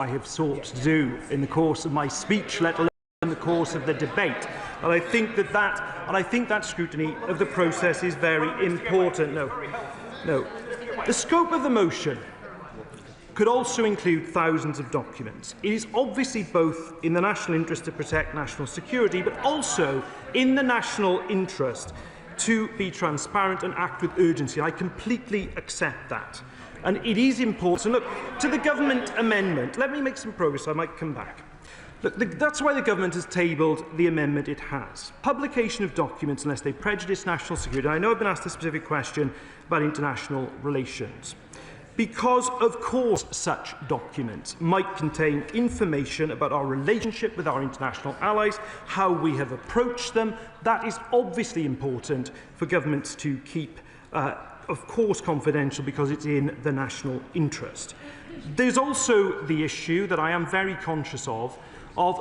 I have sought to do in the course of my speech, let alone in the course of the debate. And I think that scrutiny of the process is very important. No. The scope of the motion could also include thousands of documents. It is obviously both in the national interest to protect national security, but also in the national interest to be transparent and act with urgency. I completely accept that. And it is important. So look, to the government amendment, let me make some progress, I might come back. Look, that's why the government has tabled the amendment it has. Publication of documents unless they prejudice national security. And I know I've been asked a specific question about international relations. Because, of course, such documents might contain information about our relationship with our international allies, how we have approached them. That is obviously important for governments to keep, of course, confidential because it's in the national interest. There's also the issue that I am very conscious of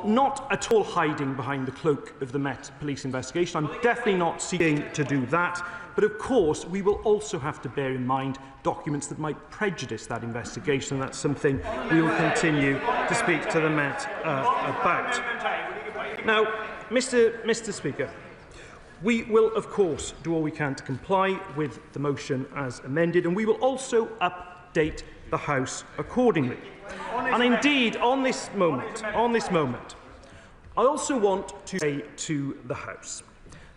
not at all hiding behind the cloak of the Met Police investigation. I'm definitely not seeking to do that. But of course, we will also have to bear in mind documents that might prejudice that investigation, and that's something we will continue to speak to the Met about. Now, Mr. Speaker, we will, of course, do all we can to comply with the motion as amended, and we will also update the House accordingly. And indeed, on this moment, I also want to say to the House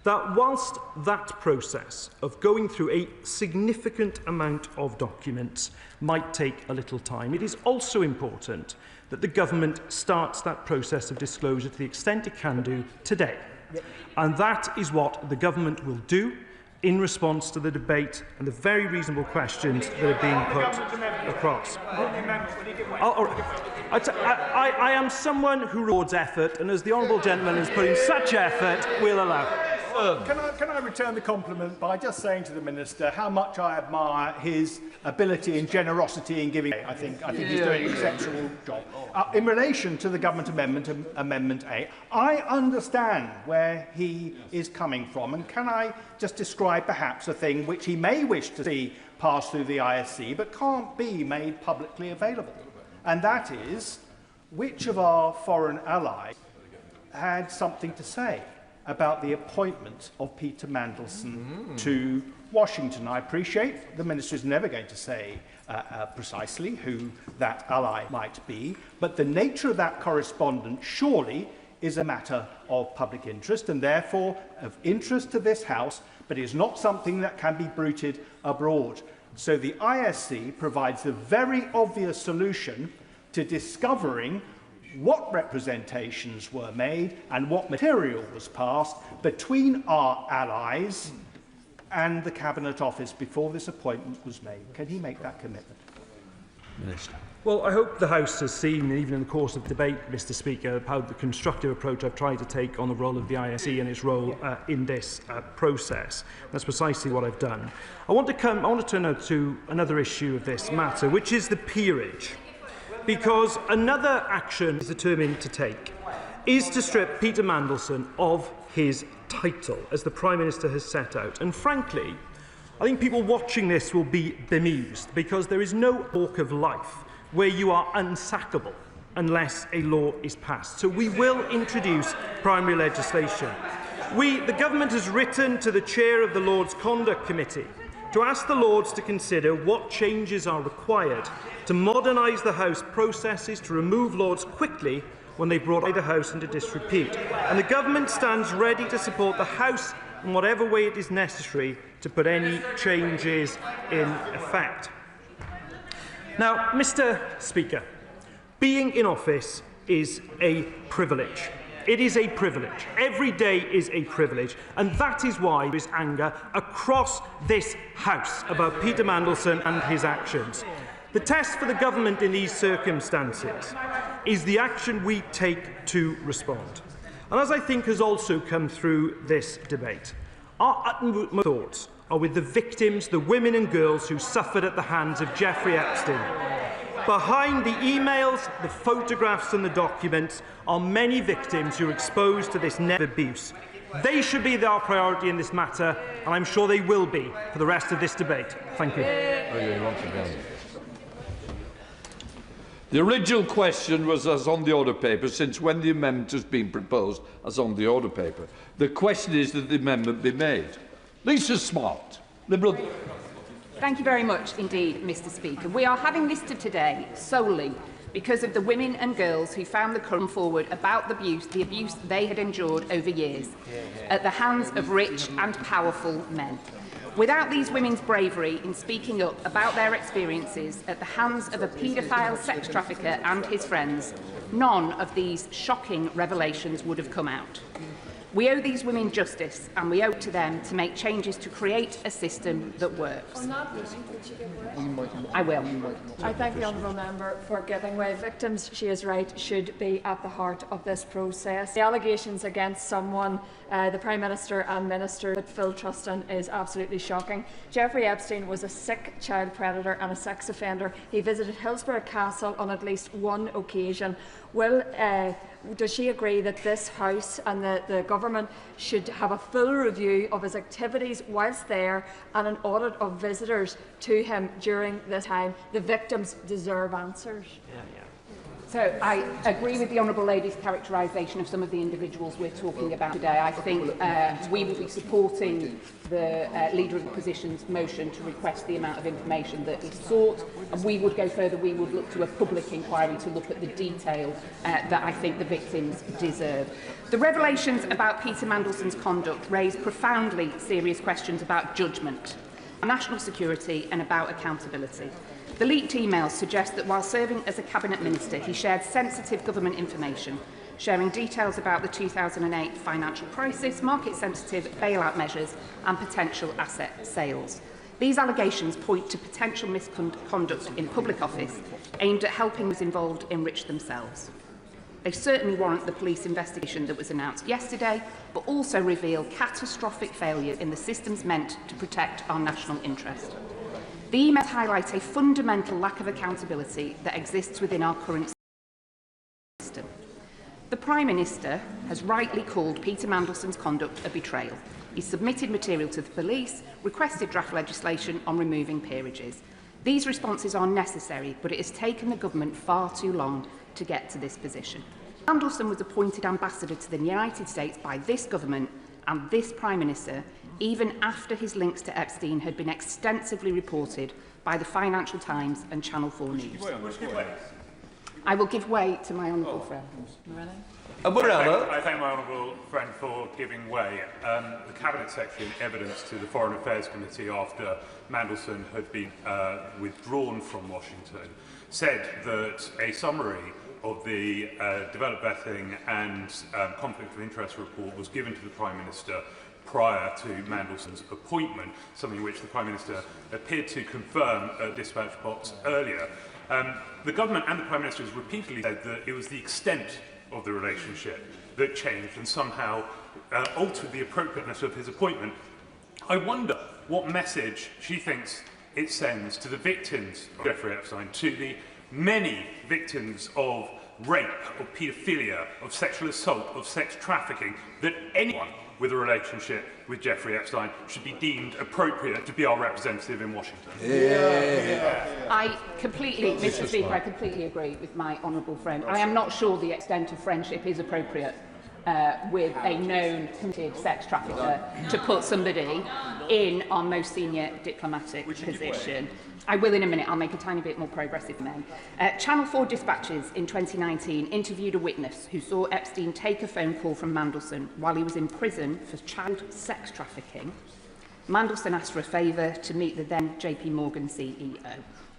that whilst that process of going through a significant amount of documents might take a little time, it is also important that the government starts that process of disclosure to the extent it can do today. And that is what the government will do in response to the debate and the very reasonable questions that are being put across. I am someone who rewards effort, and as the honourable gentleman has put in such effort, we'll allow. Can I return the compliment by just saying to the Minister how much I admire his ability and generosity in giving. I think he's doing an exceptional job. In relation to the government amendment, Amendment A, I understand where he is coming from, and can I just describe perhaps a thing which he may wish to see pass through the ISC but can't be made publicly available, and that is which of our foreign allies had something to say about the appointment of Peter Mandelson to Washington. I appreciate the Minister is never going to say precisely who that ally might be, but the nature of that correspondence surely is a matter of public interest and therefore of interest to this House, but is not something that can be bruited abroad. So the ISC provides the very obvious solution to discovering what representations were made and what material was passed between our allies and the Cabinet Office before this appointment was made. Can he make that commitment? Minister. Well, I hope the House has seen, even in the course of debate, Mr. Speaker, how the constructive approach I've tried to take on the role of the ISC and its role in this process. That's precisely what I've done. I want to turn now to another issue of this matter, which is the peerage. Because another action is determined to take is to strip Peter Mandelson of his title, as the Prime Minister has set out. And frankly, I think people watching this will be bemused, because there is no walk of life where you are unsackable unless a law is passed. So we will introduce primary legislation. The government has written to the chair of the Lords Conduct Committee to ask the Lords to consider what changes are required to modernise the House processes to remove Lords quickly when they brought the House into disrepute. And the government stands ready to support the House in whatever way it is necessary to put any changes in effect. Now, Mr. Speaker, being in office is a privilege. It is a privilege. Every day is a privilege. And that is why there is anger across this House about Peter Mandelson and his actions. The test for the government in these circumstances is the action we take to respond. And as I think has also come through this debate, our utmost thoughts are with the victims, the women and girls who suffered at the hands of Jeffrey Epstein. Behind the emails, the photographs and the documents are many victims who are exposed to this abuse. They should be our priority in this matter, and I'm sure they will be for the rest of this debate. Thank you. The original question was as on the order paper, since when the amendment has been proposed as on the order paper. The question is that the amendment be made. Lisa Smart, Liberal. Thank you very much indeed, Mr Speaker. We are having this today solely because of the women and girls who found the come forward about the abuse they had endured over years at the hands of rich and powerful men. Without these women's bravery in speaking up about their experiences at the hands of a paedophile sex trafficker and his friends, none of these shocking revelations would have come out. We owe these women justice, and we owe it to them to make changes to create a system that works. I will. I thank the honourable member for giving way. Victims, she is right, should be at the heart of this process. The allegations against someone, the Prime Minister and Minister that Phil Trustin, is absolutely shocking. Jeffrey Epstein was a sick child predator and a sex offender. He visited Hillsborough Castle on at least one occasion. Does she agree that this House and the Government should have a full review of his activities whilst there and an audit of visitors to him during this time? The victims deserve answers. So I agree with the Honourable Lady's characterisation of some of the individuals we're talking about today. I think we will be supporting the Leader of the Opposition's motion to request the amount of information that is sought, and we would go further. We would look to a public inquiry to look at the detail that I think the victims deserve. The revelations about Peter Mandelson's conduct raise profoundly serious questions about judgment, national security and about accountability. The leaked emails suggest that while serving as a cabinet minister, he shared sensitive government information, sharing details about the 2008 financial crisis, market-sensitive bailout measures and potential asset sales. These allegations point to potential misconduct in public office aimed at helping those involved enrich themselves. They certainly warrant the police investigation that was announced yesterday, but also reveal catastrophic failures in the systems meant to protect our national interest. The emails highlight a fundamental lack of accountability that exists within our current system. The Prime Minister has rightly called Peter Mandelson's conduct a betrayal. He submitted material to the police, requested draft legislation on removing peerages. These responses are necessary, but it has taken the government far too long to get to this position. Mandelson was appointed ambassador to the United States by this government and this Prime Minister, even after his links to Epstein had been extensively reported by the Financial Times and Channel 4 News. I will give way to my honourable friend. I thank my honourable friend for giving way. The Cabinet Secretary, in evidence to the Foreign Affairs Committee after Mandelson had been withdrawn from Washington, said that a summary of the developed vetting and conflict of interest report was given to the Prime Minister prior to Mandelson's appointment, something which the Prime Minister appeared to confirm at dispatch box earlier. The government and the Prime Minister has repeatedly said that it was the extent of the relationship that changed and somehow altered the appropriateness of his appointment. I wonder what message she thinks it sends to the victims of Jeffrey Epstein, to the many victims of rape, of paedophilia, of sexual assault, of sex trafficking, that anyone with a relationship with Jeffrey Epstein should be deemed appropriate to be our representative in Washington. I completely, Mr. Speaker, I completely agree with my honourable friend. I am not sure the extent of friendship is appropriate with a known committed sex trafficker to put somebody in our most senior diplomatic position. I will in a minute. I'll make a tiny bit more progress if I may. Channel 4 Dispatches in 2019 interviewed a witness who saw Epstein take a phone call from Mandelson while he was in prison for child sex trafficking. Mandelson asked for a favour to meet the then JP Morgan CEO.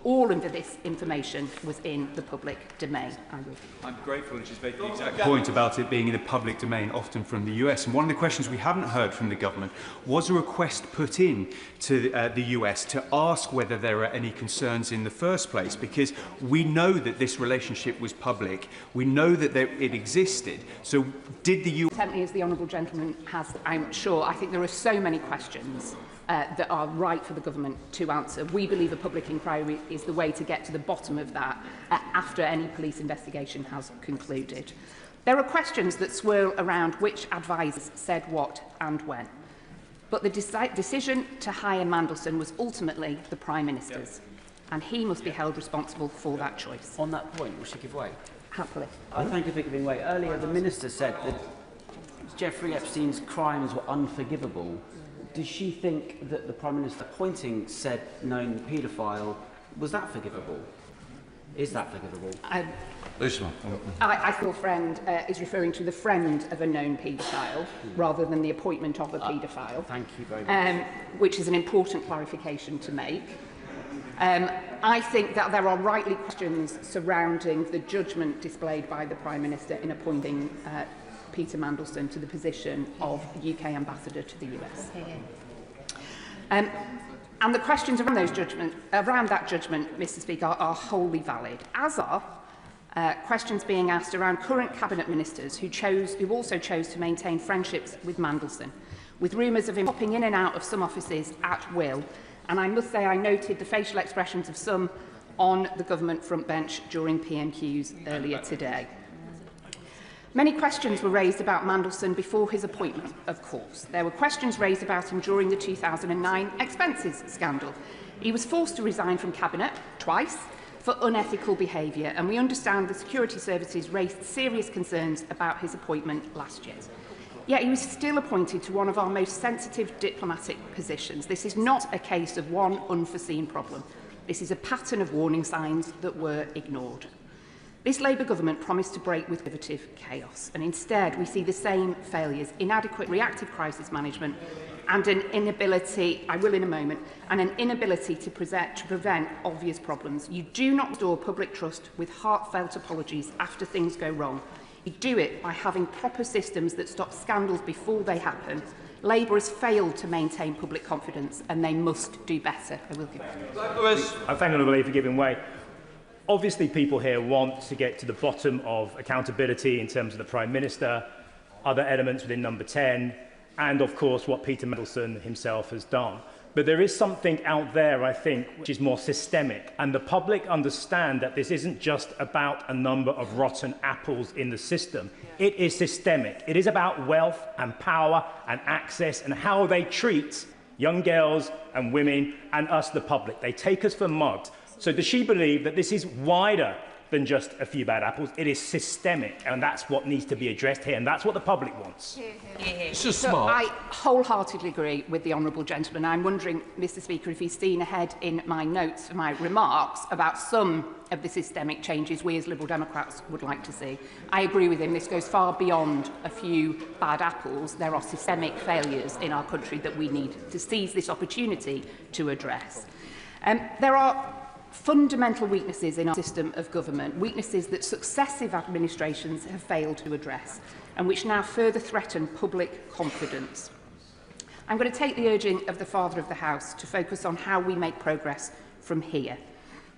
All of this information was in the public domain. I'm grateful that she's made the exact point about it being in the public domain, often from the US. And one of the questions we haven't heard from the government was a request put in to the US to ask whether there are any concerns in the first place, because we know that this relationship was public. We know that it existed. So did the US... As the honourable gentleman has, I'm sure, I think there are so many questions that are right for the government to answer. We believe a public inquiry is the way to get to the bottom of that after any police investigation has concluded. There are questions that swirl around which advisers said what and when. But the decision to hire Mandelson was ultimately the Prime Minister's. and he must be held responsible for that choice. On that point, will she give way? Happily. I thank you for giving way. Earlier, the Minister said that Jeffrey Epstein's crimes were unforgivable. Does she think that the Prime Minister appointing said known paedophile, was that forgivable? Is that forgivable? I thought your friend is referring to the friend of a known paedophile rather than the appointment of a paedophile. Thank you very much. Which is an important clarification to make. I think that there are rightly questions surrounding the judgment displayed by the Prime Minister in appointing Peter Mandelson to the position of UK Ambassador to the US. And the questions around that judgment, Mr. Speaker, are wholly valid, as are questions being asked around current Cabinet Ministers who also chose to maintain friendships with Mandelson, with rumours of him popping in and out of some offices at will. And I must say I noted the facial expressions of some on the government front bench during PMQs earlier today. Many questions were raised about Mandelson before his appointment, of course. There were questions raised about him during the 2009 expenses scandal. He was forced to resign from Cabinet twice for unethical behaviour, and we understand the security services raised serious concerns about his appointment last year. Yet he was still appointed to one of our most sensitive diplomatic positions. This is not a case of one unforeseen problem. This is a pattern of warning signs that were ignored. This Labour government promised to break with derivative chaos, and instead we see the same failures, inadequate reactive crisis management and an inability, I will in a moment, and an inability to prevent obvious problems. You do not restore public trust with heartfelt apologies after things go wrong. You do it by having proper systems that stop scandals before they happen. Labour has failed to maintain public confidence, and they must do better. I will give it. I thank Honourable Lady for giving way. Obviously, people here want to get to the bottom of accountability in terms of the Prime Minister, other elements within number 10, and, of course, what Peter Mandelson himself has done. But there is something out there, I think, which is more systemic, and the public understand that this isn't just about a number of rotten apples in the system. It is systemic. It is about wealth and power and access and how they treat young girls and women and us, the public. They take us for mugs. So does she believe that this is wider than just a few bad apples? It is systemic, and that's what needs to be addressed here, and that's what the public wants. It's just So smart. I wholeheartedly agree with the honourable gentleman. I'm wondering, Mr. Speaker, if he's seen ahead in my notes for my remarks about some of the systemic changes we as Liberal Democrats would like to see. I agree with him. This goes far beyond a few bad apples. There are systemic failures in our country that we need to seize this opportunity to address. There are fundamental weaknesses in our system of government, weaknesses that successive administrations have failed to address and which now further threaten public confidence. I'm going to take the urging of the Father of the House to focus on how we make progress from here.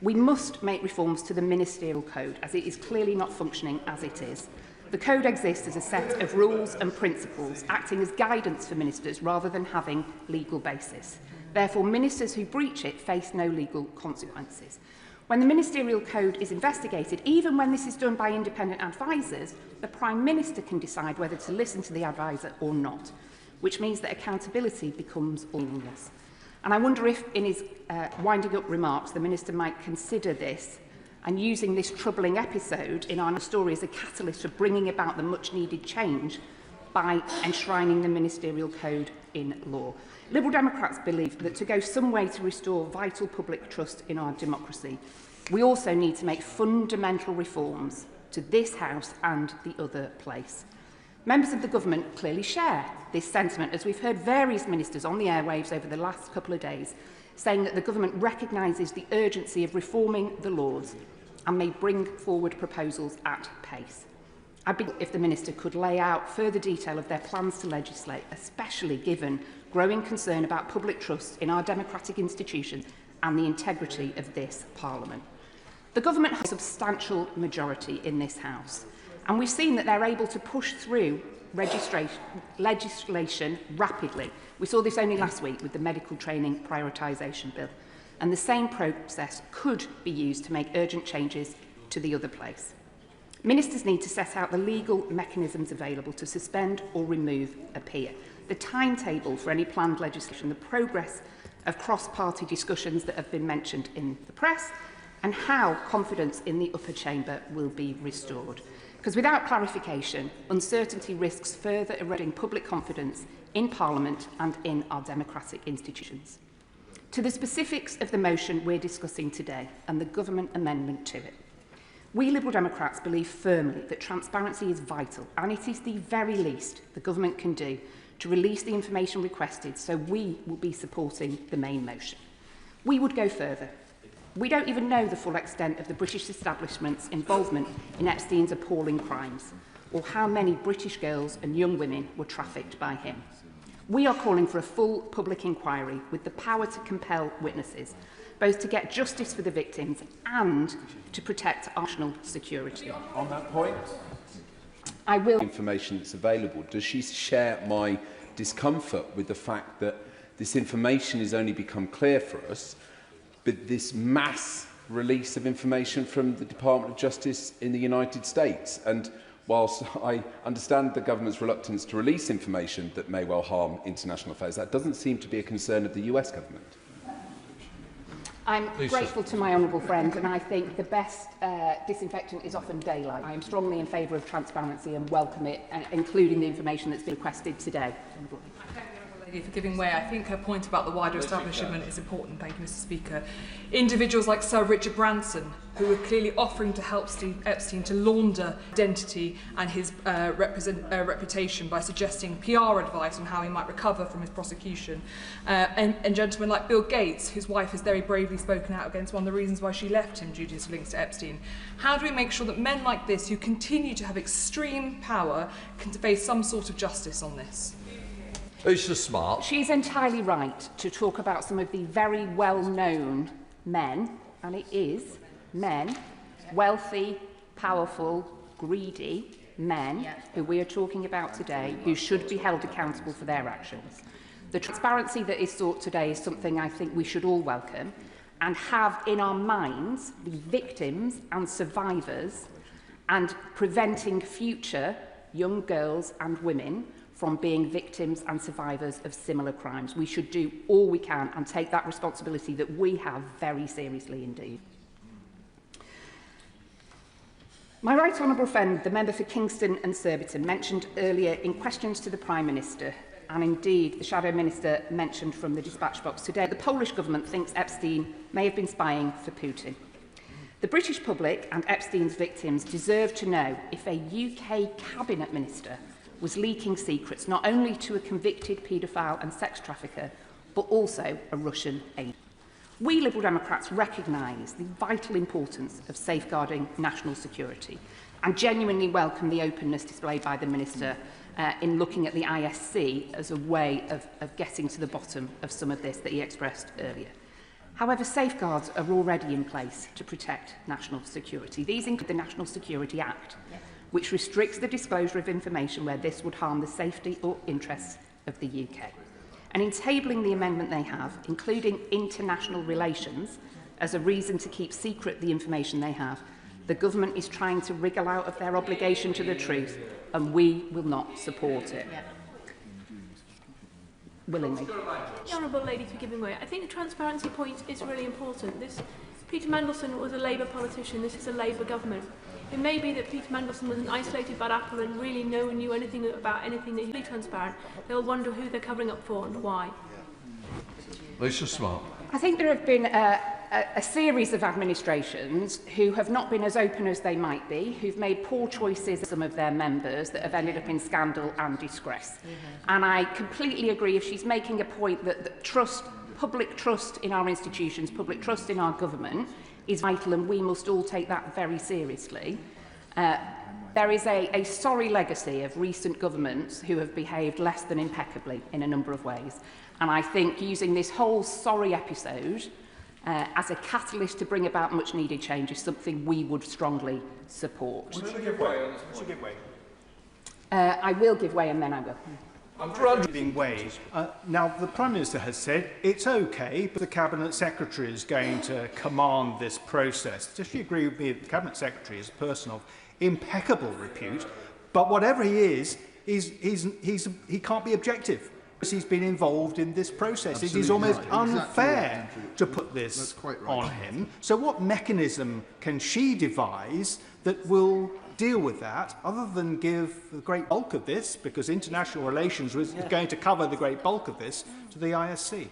We must make reforms to the ministerial code, as it is clearly not functioning as it is. The code exists as a set of rules and principles, acting as guidance for ministers rather than having legal basis. Therefore, ministers who breach it face no legal consequences. When the ministerial code is investigated, even when this is done by independent advisers, the Prime Minister can decide whether to listen to the adviser or not, which means that accountability becomes meaningless. And I wonder if, in his winding up remarks, the Minister might consider this and using this troubling episode in our story as a catalyst for bringing about the much-needed change by enshrining the ministerial code in law. Liberal Democrats believe that to go some way to restore vital public trust in our democracy, we also need to make fundamental reforms to this House and the other place. Members of the government clearly share this sentiment, as we've heard various ministers on the airwaves over the last couple of days saying that the government recognises the urgency of reforming the laws and may bring forward proposals at pace. I'd be if the Minister could lay out further detail of their plans to legislate, especially given growing concern about public trust in our democratic institutions and the integrity of this Parliament. The government has a substantial majority in this House, and we've seen that they're able to push through legislation rapidly. We saw this only last week with the Medical Training Prioritisation Bill, and the same process could be used to make urgent changes to the other place. Ministers need to set out the legal mechanisms available to suspend or remove a peer, the timetable for any planned legislation, the progress of cross-party discussions that have been mentioned in the press, and how confidence in the upper chamber will be restored. Because without clarification, uncertainty risks further eroding public confidence in Parliament and in our democratic institutions. To the specifics of the motion we're discussing today and the government amendment to it, we Liberal Democrats believe firmly that transparency is vital, and it is the very least the government can do to release the information requested, so we will be supporting the main motion. We would go further. We don't even know the full extent of the British establishment's involvement in Epstein's appalling crimes, or how many British girls and young women were trafficked by him. We are calling for a full public inquiry with the power to compel witnesses, both to get justice for the victims and to protect our national security. On that point, I will. Information that's available. Does she share my discomfort with the fact that this information has only become clear for us, but this mass release of information from the Department of Justice in the United States? And whilst I understand the government's reluctance to release information that may well harm international affairs, that doesn't seem to be a concern of the US government. I'm grateful to my honourable friend, and I think the best disinfectant is often daylight. I am strongly in favour of transparency and welcome it, including the information that's been requested today. For giving way. I think her point about the wider establishment is important. Thank you, Mr. Speaker. Individuals like Sir Richard Branson, who were clearly offering to help Epstein to launder identity and his reputation by suggesting PR advice on how he might recover from his prosecution, and gentlemen like Bill Gates, whose wife has very bravely spoken out against one of the reasons why she left him due to his links to Epstein. How do we make sure that men like this, who continue to have extreme power, can face some sort of justice on this? Lisa Smart. She's entirely right to talk about some of the very well-known men, and it is men, wealthy, powerful, greedy men who we are talking about today, who should be held accountable for their actions. The transparency that is sought today is something I think we should all welcome and have in our minds the victims and survivors, and preventing future young girls and women from being victims and survivors of similar crimes. We should do all we can and take that responsibility that we have very seriously indeed. My right honourable friend, the member for Kingston and Surbiton, mentioned earlier in questions to the Prime Minister, and indeed the Shadow Minister mentioned from the dispatch box today, the Polish government thinks Epstein may have been spying for Putin. The British public and Epstein's victims deserve to know if a UK Cabinet Minister was leaking secrets not only to a convicted paedophile and sex trafficker, but also a Russian agent. We Liberal Democrats recognise the vital importance of safeguarding national security and genuinely welcome the openness displayed by the Minister in looking at the ISC as a way of getting to the bottom of some of this that he expressed earlier. However, safeguards are already in place to protect national security. These include the National Security Act, which restricts the disclosure of information where this would harm the safety or interests of the UK. And in tabling the amendment they have, including international relations, as a reason to keep secret the information they have, the government is trying to wriggle out of their obligation to the truth, and we will not support it. Willingly. The Honourable Lady for giving way. I think the transparency point is really important. Peter Mandelson was a Labour politician. This is a Labour government. It may be that Peter Mandelson was an isolated bad apple and really no one knew anything about anything that he was transparent. They'll wonder who they're covering up for and why. Lisa Smart. I think there have been a series of administrations who have not been as open as they might be, who've made poor choices of some of their members that have ended up in scandal and disgrace. And I completely agree if she's making a point that public trust in our institutions, public trust in our government is vital, and we must all take that very seriously. There is a sorry legacy of recent governments who have behaved less than impeccably in a number of ways. And I think using this whole sorry episode as a catalyst to bring about much needed change is something we would strongly support. Would you give way? Would you give way? I will give way and then I will. I'm giving way. Now, the Prime Minister has said it's okay, but the Cabinet Secretary is going to command this process. Does she agree with me that the Cabinet Secretary is a person of impeccable repute, but whatever he is, he can't be objective. He's been involved in this process. It is almost unfair to put this on him. So what mechanism can she devise that will deal with that, other than give the great bulk of this, because international relations is going to cover the great bulk of this, to the ISC?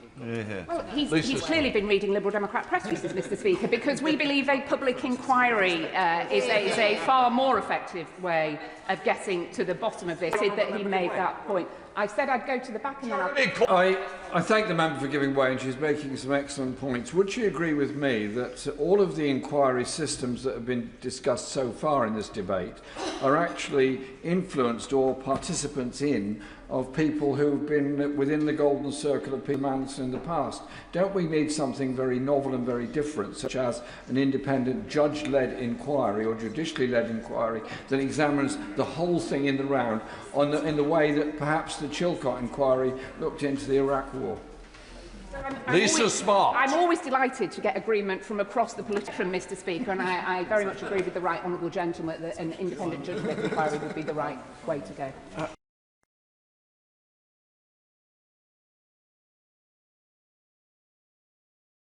Well, he's clearly been reading Liberal Democrat press releases, Mr Speaker, because we believe a public inquiry is a far more effective way of getting to the bottom of this. That he made that point. I said I'd go to the back and then I thank the member for giving way, and she's making some excellent points. Would she agree with me that all of the inquiry systems that have been discussed so far in this debate are actually influenced or participants in of people who've been within the golden circle of Peter Mandelson in the past? Don't we need something very novel and very different, such as an independent judge-led inquiry or judicially-led inquiry that examines the whole thing in the round in the way that perhaps the Chilcot inquiry looked into the Iraq War? I'm always delighted to get agreement from across the political spectrum, Mr Speaker, and I very much agree with the right honourable gentleman that an independent judge-led inquiry would be the right way to go.